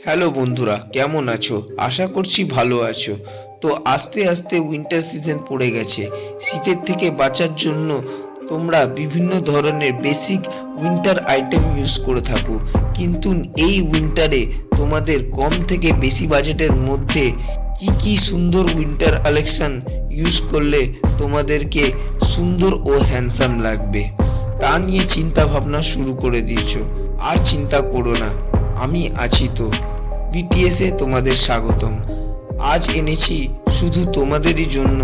Hello বন্ধুরা, কেমন আছো? আশা করছি ভালো আছো। তো আস্তে আস্তে উইন্টার সিজন পড়ে গেছে। শীতের থেকে বাঁচার জন্য তোমরা বিভিন্ন ধরনের বেসিক উইন্টার আইটেম ইউজ করে থাকো, কিন্তু এই উইন্টারে তোমাদের কম থেকে বেশি বাজেটের মধ্যে কি কি সুন্দর উইন্টার কালেকশন ইউজ করলে তোমাদেরকে সুন্দর ও হ্যান্ডসাম লাগবে তা নিয়ে চিন্তা ভাবনা শুরু করে দিয়েছো। আর চিন্তা করো না, আমি আছি তো। বিটিএসে তোমাদের স্বাগতম। আজ এনেছি শুধু তোমাদেরই জন্য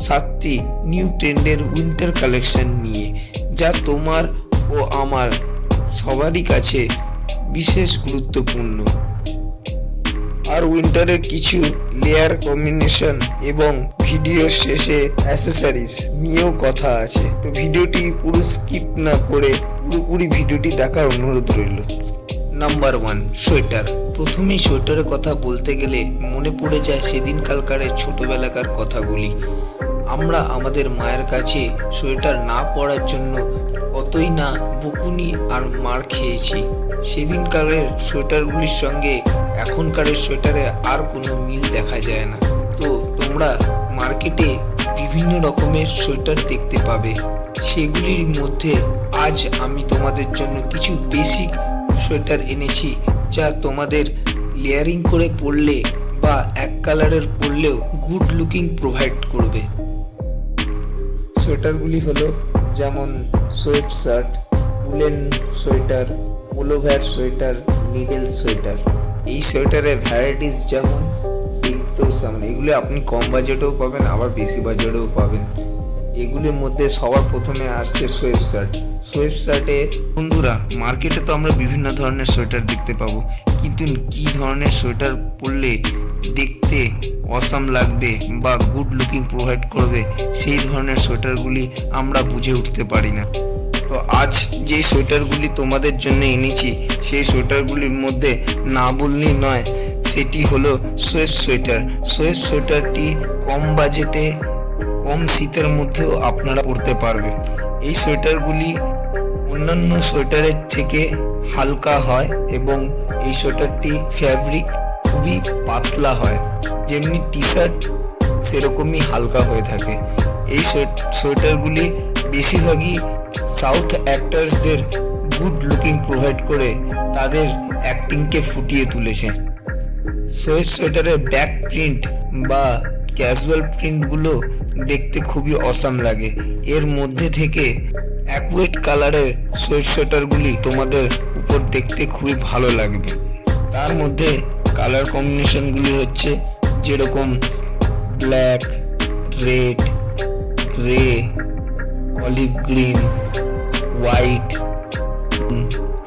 7টি নিউ ট্রেন্ডের উইন্টার কালেকশন নিয়ে, যা তোমার ও আমার সবারই কাছে বিশেষ গুরুত্বপূর্ণ। আর উইন্টারের কিছু লেয়ার কম্বিনেশন এবং ভিডিও শেষে অ্যাসেসরিজ নিয়েও কথা আছে। তো ভিডিওটি পুরো স্কিপ না করে পুরোপুরি ভিডিওটি দেখার অনুরোধ রইল। Number 1, sweater. প্রথমেই সোয়েটারের কথা বলতে গেলে মনে পড়ে যায় সেদিনকালকার ছোটবেলাকার কথাগুলি। আমরা আমাদের মায়ের কাছে সোয়েটার না পরার জন্য কতই না বকুনি আর মার খেয়েছি। সেদিনকারের সোয়েটারগুলির সঙ্গে এখনকারের সোয়েটারে আর কোনো মিল দেখা যায় না। তো তোমরা মার্কেটে বিভিন্ন রকমের সোয়েটার দেখতে পাবে। সেগুলির মধ্যে আজ আমি তোমাদের জন্য কিছু বেসিক সোয়েটার এনেছি, যা তোমাদের লেয়ারিং করে পরলে বা এক কালারের পরলেও গুড লুকিং প্রোভাইড করবে। সোয়েটারগুলি হলো যেমন sweatshirt, woollen sweater, pullover sweater, needle sweater. এই সোয়েটারের ভ্যারাইটিস যেমন দেখতেও সামনে, এগুলি আপনি কম বাজেটেও পাবেন, আবার বেশি বাজেটেও পাবেন। এগুলির মধ্যে সবার প্রথমে আসছে সোয়েট শার্ট। সোয়েট শার্টে বন্ধুরা, মার্কেটে তো আমরা বিভিন্ন ধরনের সোয়েটার দেখতে পাবো, কিন্তু কি ধরনের সোয়েটার পরলে দেখতে অসাম লাগবে বা গুড লুকিং প্রোভাইড করবে, সেই ধরনের সোয়েটারগুলি আমরা বুঝে উঠতে পারি না। তো আজ যে সোয়েটারগুলি তোমাদের জন্য এনেছি, সেই সোয়েটারগুলির মধ্যে না বললেই নয়, সেটি হলো সোয়েট সোয়েটার। সোয়েট সোয়েটারটি কম বাজেটে কম শীতের মধ্যেও আপনারা পরতে পারবে। এই সোয়েটারগুলি অন্যান্য সোয়েটারের থেকে হালকা হয় এবং এই সোয়েটারটি ফ্যাব্রিক খুবই পাতলা হয়, যেমনি টি শার্ট সেরকমই হালকা হয়ে থাকে। এই সোয়েটারগুলি বেশিরভাগই সাউথ অ্যাক্টার্সদের গুড লুকিং প্রোভাইড করে তাদের অ্যাক্টিংকে ফুটিয়ে তুলেছে। সোয়েট সোয়েটারের ব্যাক প্রিন্ট বা ক্যাজুয়াল প্রিন্টগুলো দেখতে খুবই অসাম লাগে। এর মধ্যে থেকে অ্যাকুয়েট কালারের সোয়েট সোয়েটারগুলি তোমাদের উপর দেখতে খুবই ভালো লাগবে। তার মধ্যে কালার কম্বিনেশনগুলি হচ্ছে যেরকম black, red, grey, olive green, white,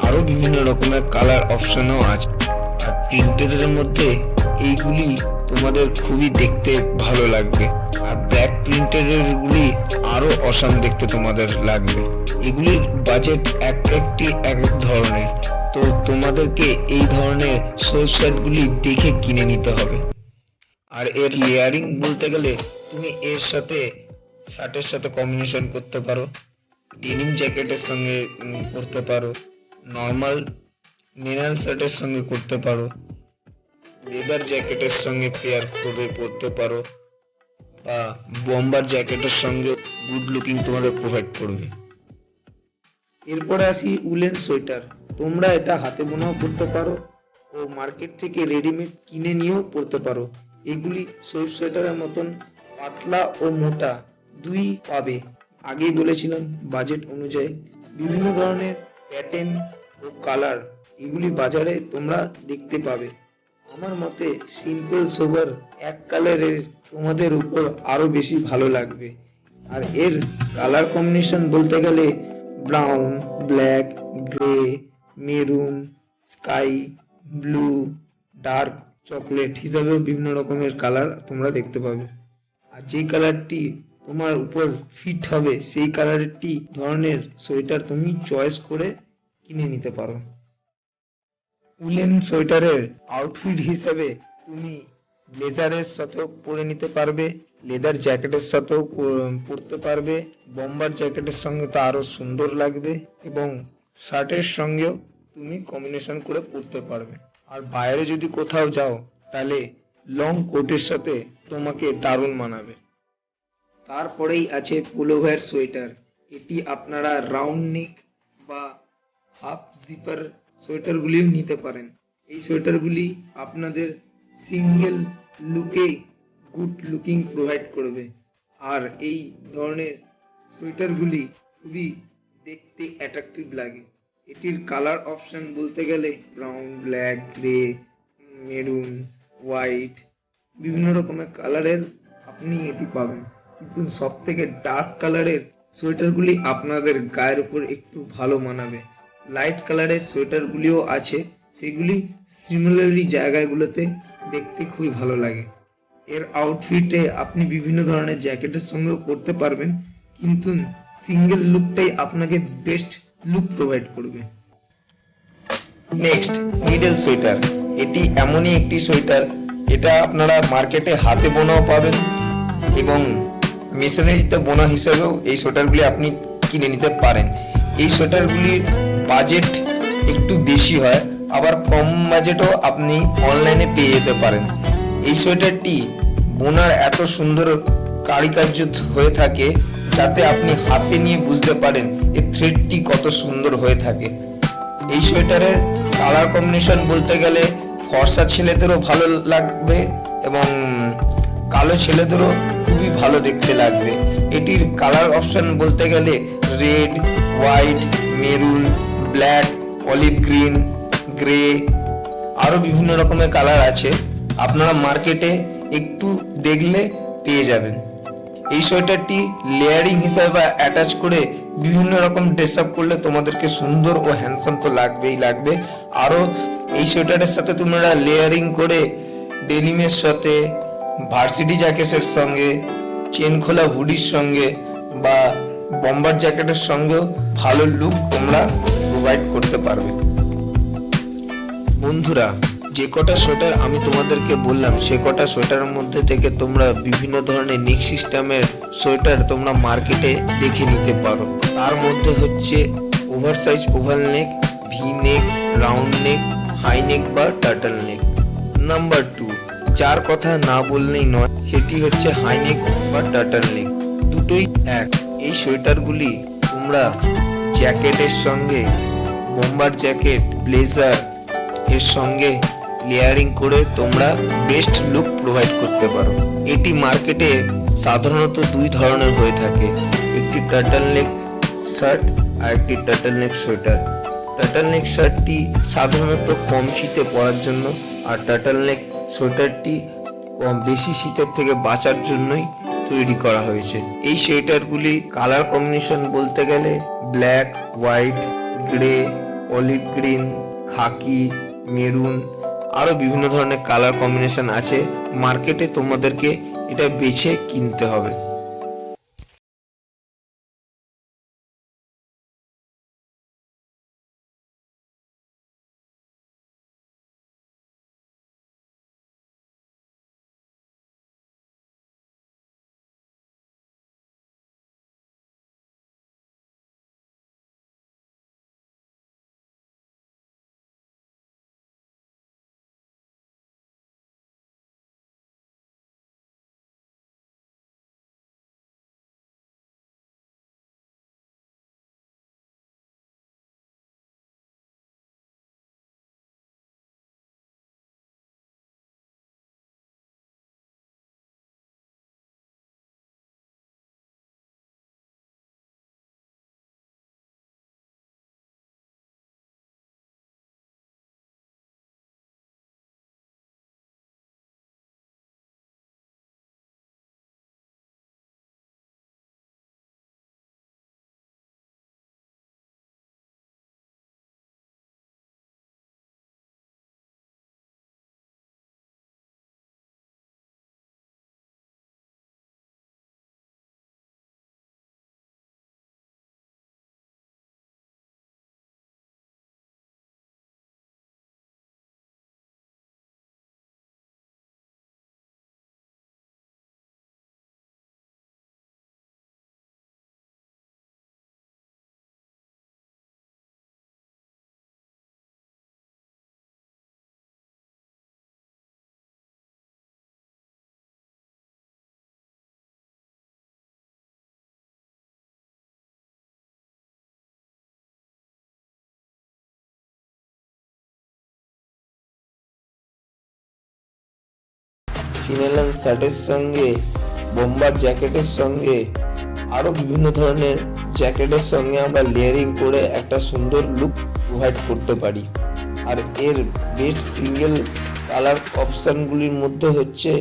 আরও বিভিন্ন রকমের কালার অপশনও আছে। আর প্রিন্টের মধ্যে এইগুলি তোমাদের খুবই দেখতে ভালো লাগবে। আর ব্ল্যাক প্রিন্টের গুলি আরো অসাম দেখতে তোমাদের লাগবে। এগুলির বাজেট এক এক ধরনের, তো তোমাদেরকে এই ধরনের সোয়েট শার্টগুলি দেখে কিনে নিতে হবে। আর এর লেয়ারিং বলতে গেলে তুমি এর সাথে শার্টের সাথে কম্বিনেশন করতে পারো, ডেনিম জ্যাকেটের সঙ্গে করতে পারো, নর্মাল লিনেন শার্টের সঙ্গে করতে পারো, লেদার জ্যাকেটের সঙ্গে পেয়ার করে পরতে পারো, বা বম্বার জ্যাকেটের সঙ্গে গুড লুকিং তোমাদের প্রোভাইড করবে। এরপরে আসি উলেন সোয়েটার। তোমরা এটা হাতে বোনাও করতে পারো ও মার্কেট থেকে রেডিমেড কিনে নিয়েও পরতে পারো। এগুলি সোয়েট সোয়েটারের মতন পাতলা ও মোটা দুই পাবে। আগেই বলেছিলাম বাজেট অনুযায়ী বিভিন্ন ধরনের প্যাটার্ন ও কালার এগুলি বাজারে তোমরা দেখতে পাবে। আমার মতে সিম্পল সোবার এক কালারের তোমাদের উপর আরো বেশি ভালো লাগবে। আর এর কালার কম্বিনেশন বলতে গেলে brown, black, grey, maroon, sky blue, dark chocolate হিসাবেও বিভিন্ন রকমের কালার তোমরা দেখতে পাবে। আর যে কালারটি তোমার উপর ফিট হবে সেই কালারটি ধরনের সোয়েটার তুমি চয়েস করে কিনে নিতে পারো। উলেন সোয়েটারের আউটফিট হিসেবে তুমি ব্লেজারের সাথেও পরে নিতে পারবে, লেদার জ্যাকেটের সাথেও পরতে পারবে, বম্বার জ্যাকেটের সঙ্গে তো আরো সুন্দর লাগবে, এবং শার্টের সঙ্গেও তুমি কম্বিনেশন করে পরতে পারবে। আর বাইরে যদি কোথাও যাও তাহলে লং কোটের সাথে তোমাকে দারুণ মানাবে। তারপরেই আছে পোলোভার সোয়েটার। এটি আপনারা রাউন্ড নেক বা হাফ জিপার সোয়েটারগুলিও নিতে পারেন। এই সোয়েটারগুলি আপনাদের সিঙ্গেল লুকে গুড লুকিং প্রোভাইড করবে। আর এই ধরনের সোয়েটারগুলি খুবই দেখতে অ্যাট্রাকটিভ লাগে। এটির কালার অপশন বলতে গেলে brown, black, grey, maroon, white, বিভিন্ন রকমের কালারের আপনি এটি পাবেন। কিন্তু সব থেকে ডার্ক কালারের সোয়েটারগুলি আপনাদের গায়ের উপর একটু ভালো মানাবে। লাইট কালারের সোয়েটারগুলিও আছে, সেগুলি সিমিলারলি জায়গাগুলোতে দেখতে খুবই ভালো লাগে। এর আউটফিটে আপনি বিভিন্ন ধরনের জ্যাকেটের সঙ্গেও পরতে পারবেন, কিন্তু সিঙ্গেল লুকটাই আপনাকে বেস্ট লুক প্রোভাইড করবে। Next, needle sweater. এটি এমনই একটি সোয়েটার, এটা আপনারা মার্কেটে হাতে বোনাও পাবেন এবং মেশিনারিতে বোনা হিসেবেও এই সোয়েটারগুলি আপনি কিনে নিতে পারেন। এই সোয়েটারগুলির বাজেট একটু বেশি হয়, আবার কম বাজেটও আপনি অনলাইনে পেয়ে যেতে পারেন। এই সোয়েটারটি বোনার এত সুন্দর কারুকার্য হয়ে থাকে যাতে আপনি হাতে নিয়ে বুঝতে পারেন এই থ্রেডটি কত সুন্দর হয়ে থাকে। এই সোয়েটারের কালার কম্বিনেশন বলতে গেলে ফর্সা ছেলেদেরও ভালো লাগবে এবং কালো ছেলেদেরও খুবই ভালো দেখতে লাগবে। এটির কালার অপশন বলতে গেলে red, white, maroon, black, olive green, grey, আরো বিভিন্ন রকমের কালার আছে, আপনারা মার্কেটে একটু দেখলে পেয়ে যাবেন। এই সোয়েটারটি লেয়ারিং হিসাবে অ্যাটাচ করে বিভিন্ন রকম ড্রেস আপ করলে তোমাদেরকে সুন্দর ও হ্যান্ডসাম তো লাগবেই লাগবে। আরো এই সোয়েটারের সাথে তোমরা লেয়ারিং করে ডেনিমের সাথে, ভার্সিটি জ্যাকেটের সঙ্গে, চেন খোলা হুডির সঙ্গে বা বম্বার জ্যাকেটের সঙ্গেও ভালো লুক তোমরা প্রোভাইড করতে পারবে। বন্ধুরা, যে কটা সোয়েটার আমি তোমাদেরকে বললাম সে কটা সোয়েটারের মধ্যে থেকে তোমরা বিভিন্ন ধরনের নেক সিস্টেমের সোয়েটার তোমরা মার্কেটে দেখে নিতে পারো। তার মধ্যে হচ্ছে oversize oval neck, V neck, round neck, high neck বা টার্টল নেক। নাম্বার 2, যার কথা না বললেই নয়, সেটি হচ্ছে হাই নেক বা টার্টল নেক। দুটোই এক। এই সোয়েটারগুলি তোমরা জ্যাকেটের সঙ্গে, বোম্বার জ্যাকেট, ব্লেজার এর সঙ্গে লেয়ারিং করে তোমরা বেস্ট লুক প্রোভাইড করতে পারো। এটি মার্কেটে সাধারণত দুই ধরনের হয়ে থাকে, একটি টার্টল নেক শার্ট আর একটি টার্টল নেক সোয়েটার। টার্টল নেক শার্টটি সাধারণত কম শীতে পরার জন্য, আর টার্টল নেক সোয়েটারটি বেশি শীতের থেকে বাঁচার জন্যই তৈরি করা হয়েছে। এই সোয়েটারগুলি কালার কম্বিনেশন বলতে গেলে black, white, grey, olive green, khaki, maroon, আরো বিভিন্ন ধরনের কালার কম্বিনেশন আছে। মার্কেটে তোমাদেরকে এটা বেছে কিনতে হবে। ফিনেলান শার্টের সঙ্গে, বোম্বার জ্যাকেটের সঙ্গে, আরো বিভিন্ন ধরনের জ্যাকেটের সঙ্গে আমরা লেয়ারিং করে একটা সুন্দর লুক প্রোভাইড করতে পারি। আর এর বেস্ট সিঙ্গেল কালার অপশানগুলির মধ্যে হচ্ছে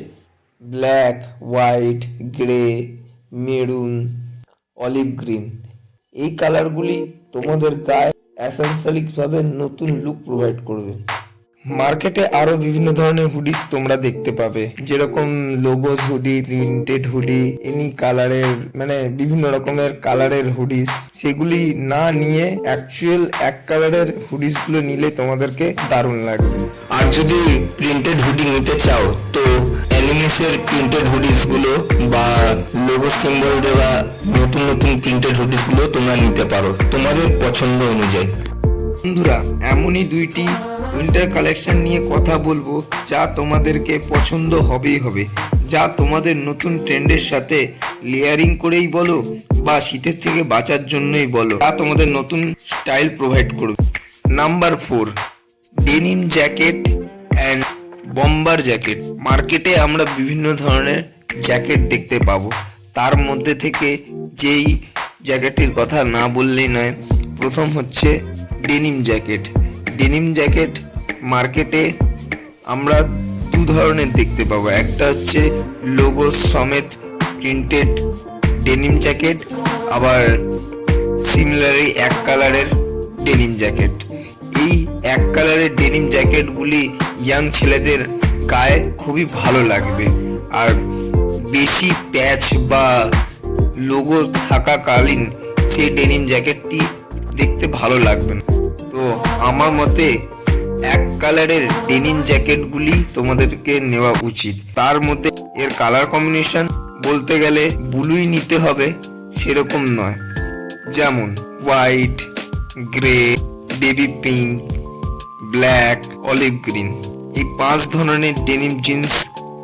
black, white, grey, maroon, olive green. এই কালারগুলি তোমাদের গায়ে এসেনশিয়ালিভাবে নতুন লুক প্রোভাইড করবে। মার্কেটে আরো বিভিন্ন ধরনের হুডিস তোমরা দেখতে পাবে, যেরকম logos hoodie, printed hoodie, any কালারের, মানে বিভিন্ন রকমের কালারের হুডিস। সেগুলি না নিয়ে অ্যাকচুয়াল এক কালারের হুডিস গুলো নিলে তোমাদেরকে দারুণ লাগবে। আর যদি প্রিন্টেড হুডি নিতে চাও তো অ্যানিমেসের প্রিন্টেড হুডিস গুলো বা লোগো সিম্বল দেওয়া নতুন নতুন প্রিন্টেড হুডিস গুলো তোমরা নিতে পারো তোমাদের পছন্দ অনুযায়ী। বন্ধুরা, এমনই দুইটি উইন্টার কালেকশন নিয়ে কথা বলবো যা তোমাদেরকে পছন্দ হবেই হবে, যা তোমাদের নতুন ট্রেন্ডের সাথে লেয়ারিং করেই বলো বা শীতের থেকে বাঁচার জন্যই বলো, যা তোমাদের নতুন স্টাইল প্রোভাইড করবে। Number 4, denim jacket and bomber jacket. মার্কেটে আমরা বিভিন্ন ধরনের জ্যাকেট দেখতে পাবো, তার মধ্যে থেকে যেই জ্যাকেটের কথা না বললেই নয়, প্রথম হচ্ছে ডেনিম জ্যাকেট। ডেনিম জ্যাকেট মার্কেটে আমরা দু ধরনের দেখতে পাবো, একটা হচ্ছে লোগো সমেত প্রিন্টেড ডেনিম জ্যাকেট, আবার সিমিলারলি এক কালারের ডেনিম জ্যাকেট। এই এক কালারের ডেনিম জ্যাকেটগুলি ইয়াং ছেলেদের গায়ে খুবই ভালো লাগবে, আর বেশি প্যাচ বা লোগো থাকাকালীন সেই ডেনিম জ্যাকেটটি দেখতে ভালো লাগবে না। তো আমার মতে এক কালারের ডেনিম জ্যাকেটগুলি তোমাদেরকে নেওয়া উচিত। তার মধ্যে এর কালার কম্বিনেশন বলতে গেলে ব্লুই নিতে হবে সেরকম নয়, যেমন white, grey, baby pink, black, olive green. এই 5 ধরনের ডেনিম জিন্স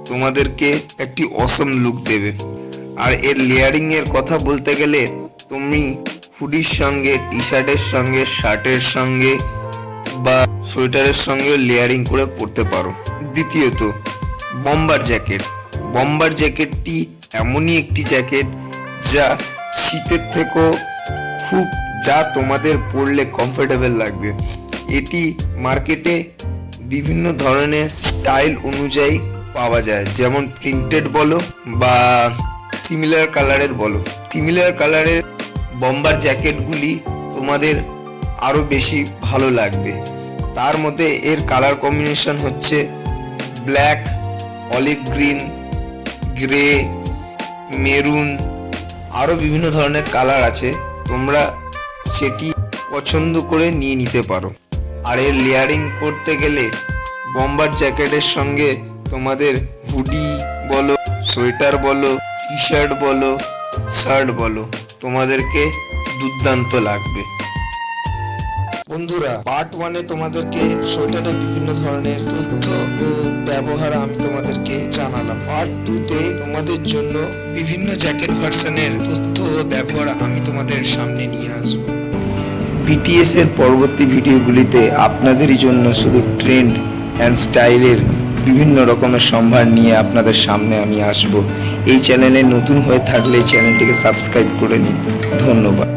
তোমাদেরকে একটি অসম লুক দেবে। আর এর লেয়ারিং এর কথা বলতে গেলে তুমি হুডির সঙ্গে, টি শার্টের সঙ্গে, শার্টের সঙ্গে বা সোয়েটারের সঙ্গে লেয়ারিং করে পরতে পারো। দ্বিতীয়ত, বম্বার জ্যাকেট। বম্বার জ্যাকেটটি এমনই একটি জ্যাকেট যা শীতের থেকেও খুব, যা তোমাদের পরলে কমফোর্টেবল লাগবে। এটি মার্কেটে বিভিন্ন ধরনের স্টাইল অনুযায়ী পাওয়া যায়, যেমন প্রিন্টেড বলো বা সিমিলার কালারের বলো। সিমিলার কালারের বম্বার জ্যাকেটগুলি তোমাদের আরো বেশি ভালো লাগবে। তার মধ্যে এর কালার কম্বিনেশন হচ্ছে black, olive green, grey, maroon, আরো বিভিন্ন ধরনের কালার আছে, তোমরা সেটি পছন্দ করে নিয়ে নিতে পারো। আর এর লেয়ারিং করতে গেলে বম্বার জ্যাকেটের সঙ্গে তোমাদের হুডি বলো, সোয়েটার বলো, টি শার্ট বলো, শার্ট বলো, তোমাদেরকে দুর্দান্ত লাগবে। বন্ধুরা, পার্ট 1-এ তোমাদেরকে সোয়েটারের বিভিন্ন ধরনের তথ্য ও ব্যবহার আমি তোমাদেরকে জানালাম। পার্ট 2-তে তোমাদের জন্য বিভিন্ন জ্যাকেট ভার্সনের তথ্য ও ব্যবহার আমি তোমাদের সামনে নিয়ে আসবো। বিটিএস এর পরবর্তী ভিডিওগুলিতে আপনাদেরই জন্য শুধু ট্রেন্ড অ্যান্ড স্টাইলের বিভিন্ন রকমের সম্ভার নিয়ে আপনাদের সামনে আমি আসব। এই চ্যানেলে নতুন হয়ে থাকলে চ্যানেলটিকে সাবস্ক্রাইব করে নিন। ধন্যবাদ।